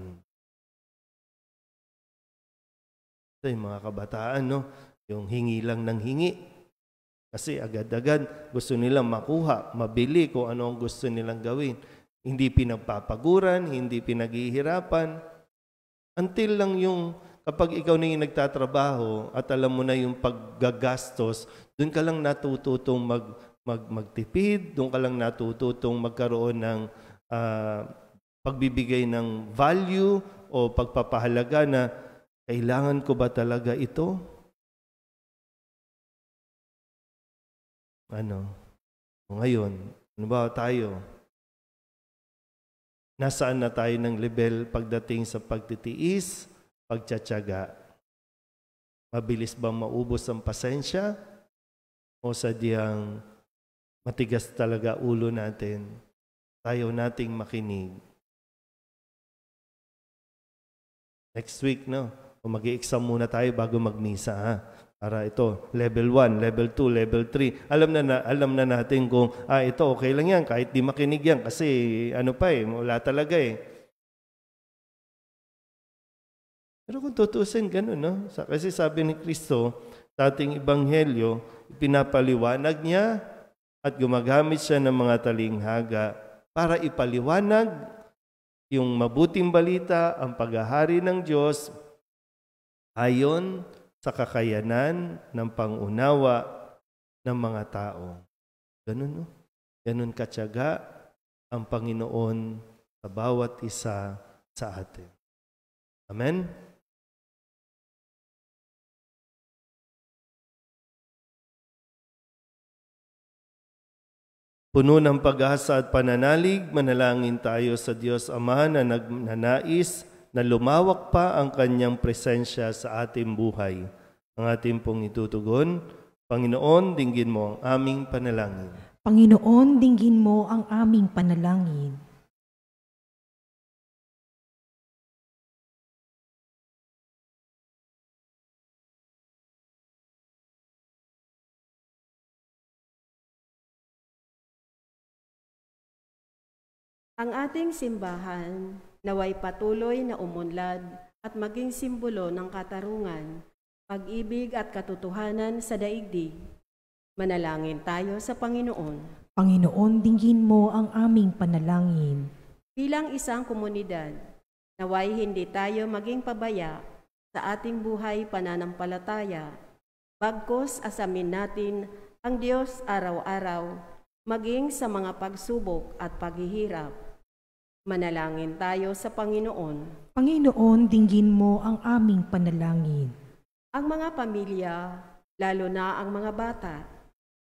So, yung mga kabataan, no? Yung hingi lang ng hingi. Kasi agad-agad gusto nilang makuha, mabili kung ano ang gusto nilang gawin. Hindi pinagpapaguran, hindi pinaghihirapan. Until lang yung kapag ikaw na yung nagtatrabaho at alam mo na yung paggagastos, doon ka lang natututong magtipid, doon ka lang natututong magkaroon ng pagbibigay ng value o pagpapahalaga na kailangan ko ba talaga ito? Ngayon, ano ba tayo? Nasaan na tayo ng level pagdating sa pagtitiis, pagtsatsaga? Mabilis bang maubos ang pasensya? O sadyang matigas talaga ulo natin? Tayo nating makinig. Next week, no? O mag-i-exam muna tayo bago magmisa, ha? Para ito, level 1, level 2, level 3. Alam na natin kung, ito okay lang yan, kahit di makinig yan. Kasi wala talaga eh. Pero kung tutusin, ganun, no? Kasi sabi ni Kristo, sa ating ebanghelyo, pinapaliwanag niya at gumagamit siya ng mga talinghaga para ipaliwanag yung mabuting balita, ang paghahari ng Diyos ayon sa kakayanan ng pangunawa ng mga tao. Ganun, no? Ganun katyaga ang Panginoon sa bawat isa sa atin. Amen? Puno ng pag-asa at pananalig, manalangin tayo sa Diyos Ama na nagnanais na lumawak pa ang kanyang presensya sa ating buhay. Ang ating pong itutugon, Panginoon, dinggin mo ang aming panalangin. Panginoon, dinggin mo ang aming panalangin. Ang ating simbahan naway patuloy na umunlad at maging simbolo ng katarungan, pag-ibig at katotohanan sa daigdig. Manalangin tayo sa Panginoon. Panginoon, dinggin mo ang aming panalangin. Bilang isang komunidad, naway hindi tayo maging pabaya sa ating buhay pananampalataya, bagkus asamin natin ang Diyos araw-araw, maging sa mga pagsubok at paghihirap. Manalangin tayo sa Panginoon. Panginoon, dinggin mo ang aming panalangin. Ang mga pamilya, lalo na ang mga bata,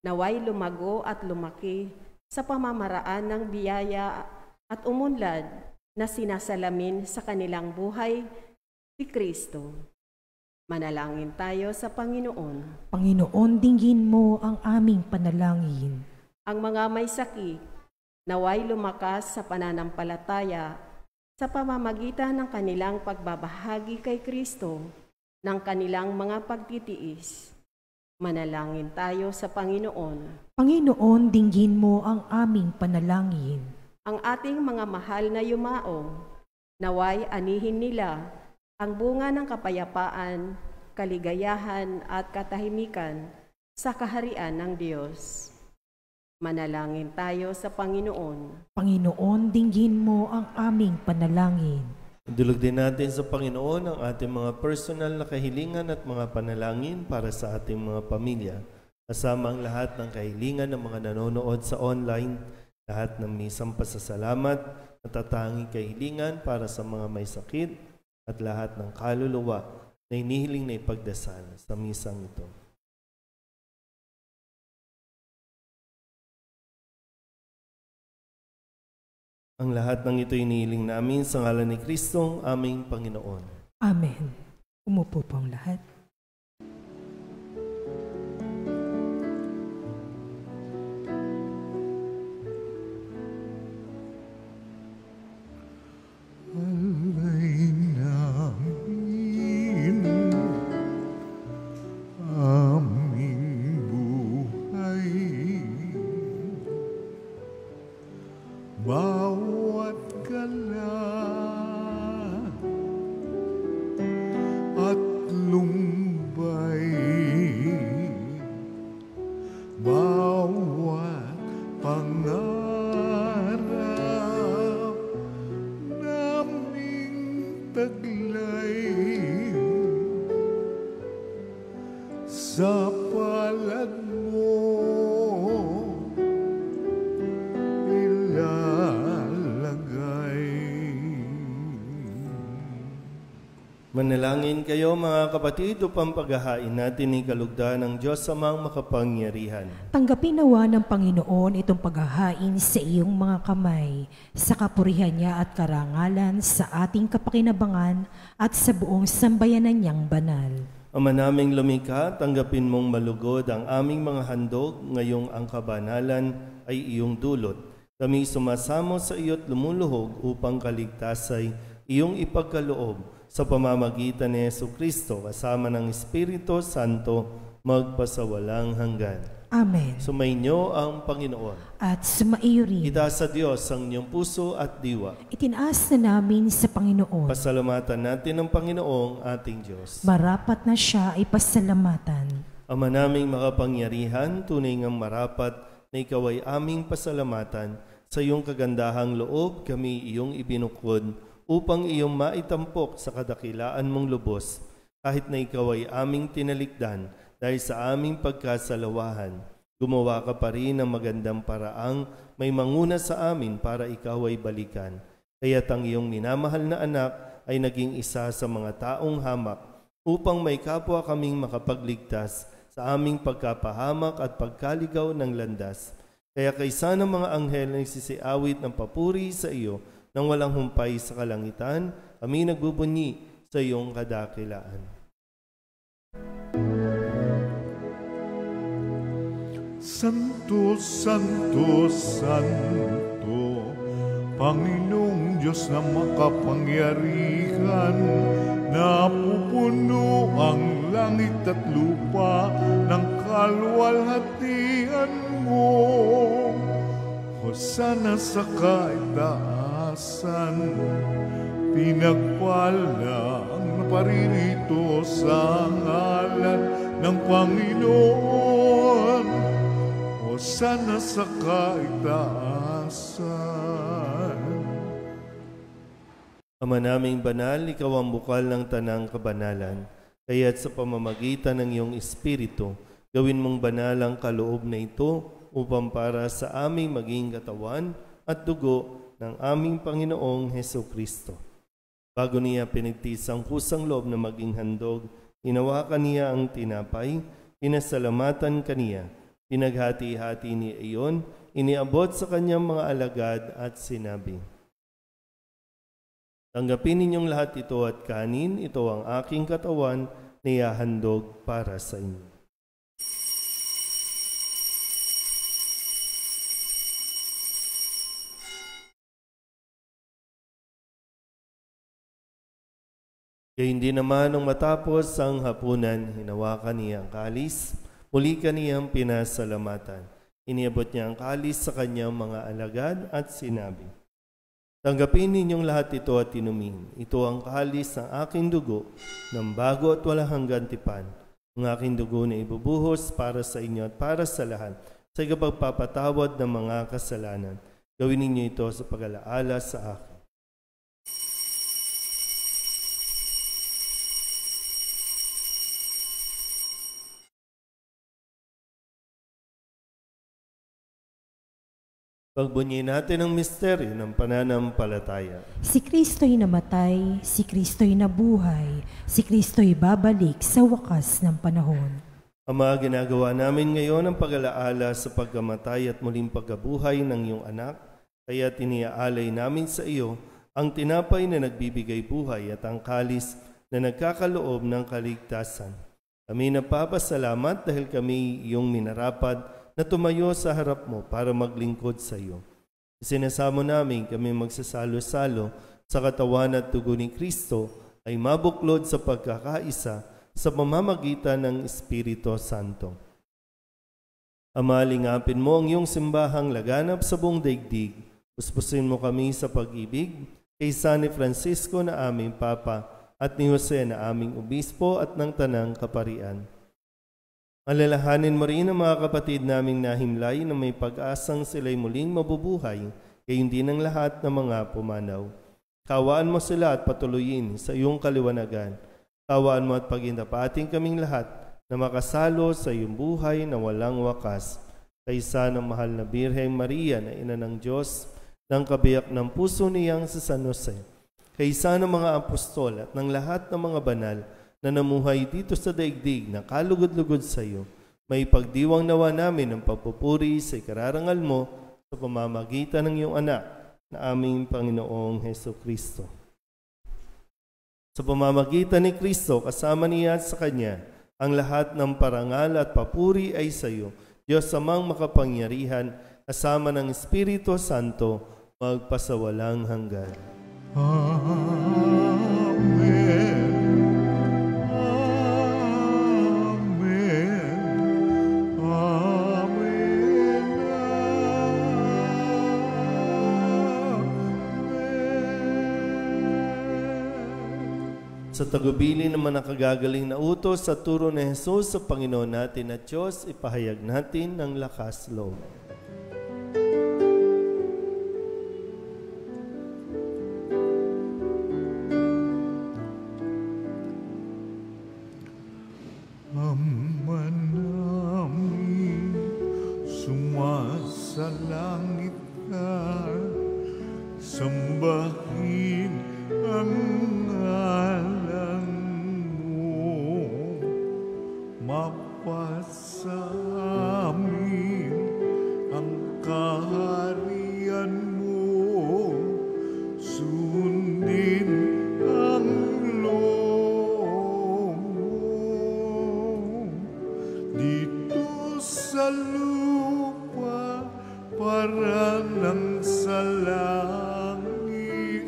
naway lumago at lumaki sa pamamaraan ng biyaya at umunlad na sinasalamin sa kanilang buhay si Kristo. Manalangin tayo sa Panginoon. Panginoon, dinggin mo ang aming panalangin. Ang mga may sakit, naway lumakas sa pananampalataya sa pamamagitan ng kanilang pagbabahagi kay Kristo ng kanilang mga pagtitiis. Manalangin tayo sa Panginoon. Panginoon, dinggin mo ang aming panalangin. Ang ating mga mahal na yumao, naway anihin nila ang bunga ng kapayapaan, kaligayahan at katahimikan sa kaharian ng Diyos. Manalangin tayo sa Panginoon. Panginoon, dinggin mo ang aming panalangin. Idulog din natin sa Panginoon ang ating mga personal na kahilingan at mga panalangin para sa ating mga pamilya. Kasama ang lahat ng kahilingan ng mga nanonood sa online, lahat ng misang pasasalamat, natatanging kahilingan para sa mga may sakit at lahat ng kaluluwa na inihiling na ipagdasal sa misang ito. Ang lahat ng ito inihiling namin sa ngalan ni Kristong aming Panginoon. Amen. Umupo po ang lahat. Alay namin aming buhay, bawat gala at lumbay, bawat pangarap naming taglay, sa palad mo ilalagay. Manalangin kayo mga kapatid upang paghahain natin ni kalugdan ng Diyos Amang makapangyarihan. Tanggapin nawa ng Panginoon itong paghahain sa iyong mga kamay, sa kapurihan niya at karangalan, sa ating kapakinabangan at sa buong sambayanan niyang banal. Ama naming lumikha, tanggapin mong malugod ang aming mga handog, ngayong ang kabanalan ay iyong dulot. Kami sumasamo sa iyo't lumuluhog upang kaligtasay iyong ipagkaloob sa pamamagitan ni Jesucristo kasama ng Espiritu Santo magpasawalang hanggan. Amen. Sumainyo ang Panginoon. At sumaiyo rin. Itaas sa Diyos ang inyong puso at diwa. Itinaas na namin sa Panginoon. Pasalamatan natin ang Panginoong ating Diyos. Marapat na siya ay pasalamatan. Ama naming makapangyarihan, tunay ngang marapat na ikaw ay aming pasalamatan. Sa iyong kagandahang loob kami iyong ibinukod upang iyong maitampok sa kadakilaan mong lubos, kahit na ikaw ay aming tinalikdan dahil sa aming pagkasalawahan. Gumawa ka pa rin ng magandang paraang may manguna sa amin para ikaw ay balikan. Kaya't ang iyong minamahal na anak ay naging isa sa mga taong hamak upang may kapwa kaming makapagligtas sa aming pagkapahamak at pagkaligaw ng landas. Kaya kaysa ng mga anghel na nagsisiawit ng papuri sa iyo nang walang humpay sa kalangitan, kami nagbubunyi sa iyong kadakilaan. Santo, Santo, Santo, Panginoong Diyos na makapangyarihan, napupuno ang langit at lupa ng kaluwalhatian mo. Hosana sa kaitaasan, pinagpala ang naparirito sa ngalan ng Panginoon. Hosana sa kaitaasan. Ama naming banal, ikaw ang bukal ng tanang kabanalan. Kaya't sa pamamagitan ng iyong Espiritu, gawin mong banal ang kaloob na ito upang para sa aming maging katawan at dugo ng aming Panginoong Hesukristo. Bago niya pinigtis ang kusang loob na maging handog, hinawakan niya ang tinapay, pinasalamatan kaniya, pinaghati-hati niya iyon, iniabot sa kanyang mga alagad at sinabi, "Tanggapin ninyong lahat ito at kanin, ito ang aking katawan na ihahandog para sa inyo." Kaya hindi naman nung matapos ang hapunan, hinawakan niya ang kalis, muli kaniyang pinasalamatan. Iniabot niya ang kalis sa kanyang mga alagad at sinabi, "Tanggapin ninyong lahat ito at inumin. Ito ang kalis ng aking dugo, ng bago at walang hanggang tipan. Ang aking dugo na ibubuhos para sa inyo at para sa lahat, sa ikapagpapatawad ng mga kasalanan. Gawin ninyo ito sa pag-alaala sa akin." Pagbunyi natin ang misteryo ng pananampalataya. Si Kristo'y namatay, si Kristo'y nabuhay, si Kristo'y babalik sa wakas ng panahon. Ama, ginagawa namin ngayon ang pag-alaala sa pagkamatay at muling pagkabuhay ng iyong anak, kaya tiniaalay namin sa iyo ang tinapay na nagbibigay buhay at ang kalis na nagkakaloob ng kaligtasan. Kami napapasalamat dahil kami iyong minarapat na tumayo sa harap mo para maglingkod sa iyo. Isinasamo namin kami magsasalo-salo sa katawan at dugo ni Kristo ay mabuklod sa pagkakaisa sa pamamagitan ng Espiritu Santo. Ama, lingapin mo ang iyong simbahang laganap sa buong daigdig. Puspusin mo kami sa pag-ibig kay San Francisco na aming Papa at ni Jose na aming Obispo at ng Tanang Kaparian. Alalahanin mo rin ang mga kapatid naming nahimlay na may pag-asang sila'y muling mabubuhay, gayon din ang lahat ng mga pumanaw. Kawaan mo sila at patuloyin sa iyong kaliwanagan. Kawaan mo at pagindapating kaming lahat na makasalo sa iyong buhay na walang wakas. Kaysa ng mahal na Birheng Maria na ina ng Diyos, ng kabiyak ng puso niyang sa San Jose. Kaysa ng mga apostol at ng lahat ng mga banal na namuhay dito sa daigdig na kalugod-lugod sa iyo, may pagdiwang nawa namin ang pagpupuri sa ikararangal mo sa pamamagitan ng iyong anak na aming Panginoong Hesukristo. Sa pamamagitan ni Kristo, kasama niya at sa Kanya, ang lahat ng parangal at papuri ay sa iyo, Diyos Amang makapangyarihan, kasama ng Espiritu Santo, magpasawalang hanggan. Amen. Sa tagubili naman ang kagagaling na utos sa turo ni Jesus sa Panginoon natin at Diyos, ipahayag natin ng lakas loob. Ama namin, sumasalangit ka, sambahin ang ngalan mo, mapasa amin ang kaharian mo, sundin ang loob mo, dito sa lupa para ng sa langit,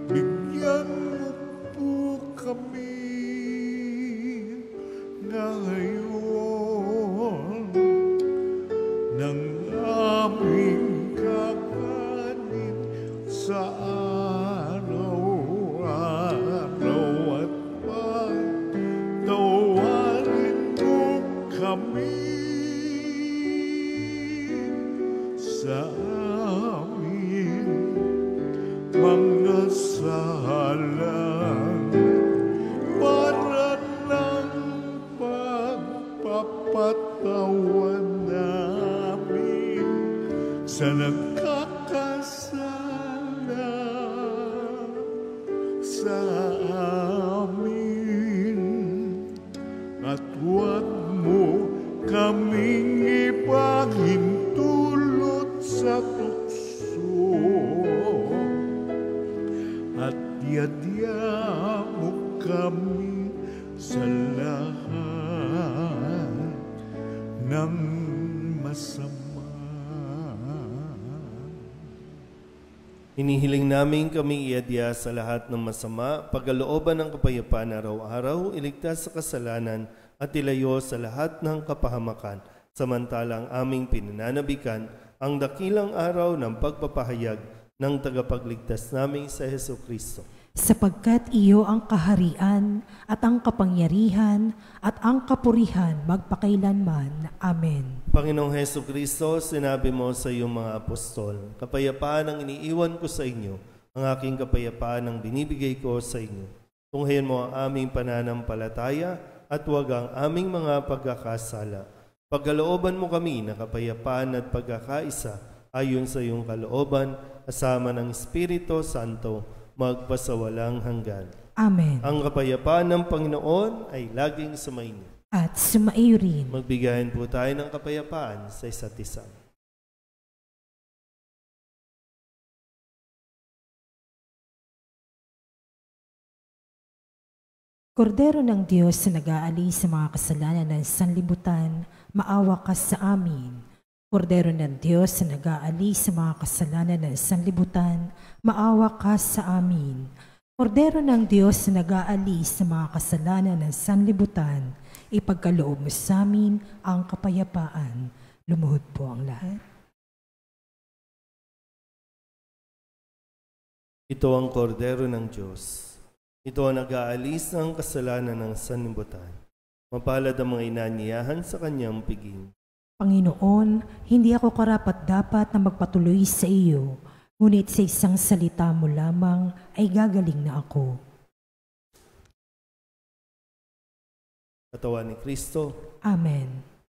bigyan mo po kami ngayon ng aming kakanin sa araw-araw at pagtawarin mo kami sa amin mga sala para ng pagpapatawan namin sa nagkakasala sa amin, at huwag mo kaming ipahintulot sa tukso, at yadya mo kami sa lahat ng masama. Hinihiling namin kami iadya sa lahat ng masama, pagkalooban ng kapayapaan araw-araw, iligtas sa kasalanan at ilayo sa lahat ng kapahamakan, samantalang aming pinananabikan ang dakilang araw ng pagpapahayag ng tagapagligtas naming sa Hesukristo. Sapagkat iyo ang kaharian at ang kapangyarihan at ang kapurihan magpakailanman. Amen. Panginoong Hesukristo, sinabi mo sa iyong mga apostol, kapayapaan ang iniiwan ko sa inyo, ang aking kapayapaan ang binibigay ko sa inyo. Tunghayan mo ang aming pananampalataya at huwag ang aming mga pagkakasala. Pagkalooban mo kami na kapayapaan at pagkakaisa ayon sa iyong kalooban, kasama ng Espiritu Santo, magpasawalang hanggan. Amen. Ang kapayapaan ng Panginoon ay laging sumainyo. At sumaiyo rin. Magbigayan po tayo ng kapayapaan sa isa't isa. Kordero ng Diyos na nag-aalis sa mga kasalanan ng sanlibutan, maawa ka sa amin. Kordero ng Diyos na nag-aalis sa mga kasalanan ng sanlibutan, maawa ka sa amin. Kordero ng Diyos na nag-aalis sa mga kasalanan ng sanlibutan, ipagkaloob mo sa amin ang kapayapaan. Lumuhod po ang lahat. Ito ang kordero ng Diyos. Ito ang nag-aalis ng kasalanan ng sanlibutan. Mapalad ang mga inaniyahan sa kanyang piging. Panginoon, hindi ako karapat-dapat na magpatuloy sa iyo, ngunit sa isang salita mo lamang ay gagaling na ako. Katawan ni Kristo. Amen.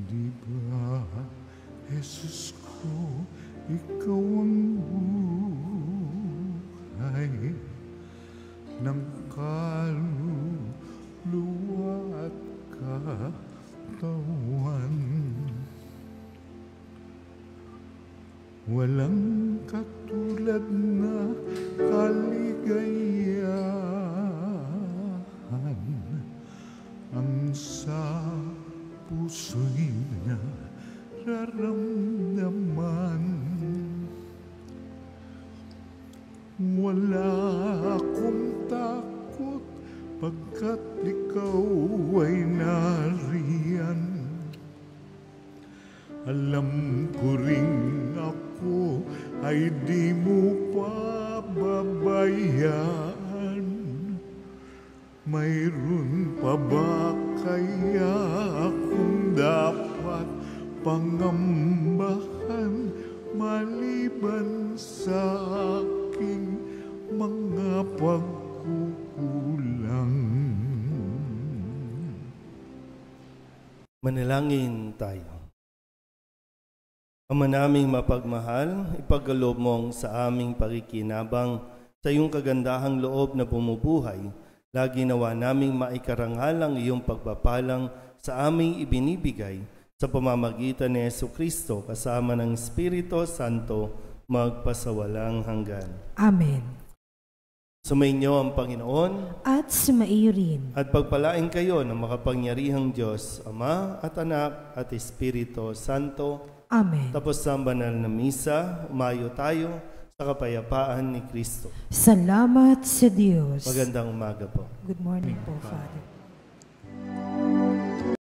Di ba, Jesus ko, ikaw ang buhay ng kaluluwa at katawan. Walang katulad na kaligayahan ang sa puso'y nararamdaman. Wala akong takot pagkat ikaw ay nariyan. Alam ko ring ako ay di mo pababayaan. Mayroon pa ba kaya akong dapat pangambahan maliban sa aking mga pagkukulang? Manalangin tayo. Ama naming mapagmahal, ipagkaloob mong sa aming pakikinabang sa iyong kagandahang loob na bumubuhay. Lagi nawa naming maikarangal ang iyong pagpapalang sa aming ibinibigay sa pamamagitan ni Jesucristo kasama ng Espiritu Santo magpasawalang hanggan. Amen. Sumainyo ang Panginoon At sumaiyo rin. at pagpalain kayo ng makapangyarihang Diyos, Ama at Anak at Espiritu Santo. Amen. Tapos sa banal na misa, umayo tayo sa kapayapaan ni Kristo. Salamat sa Diyos. Magandang umaga po. Good morning po, Father.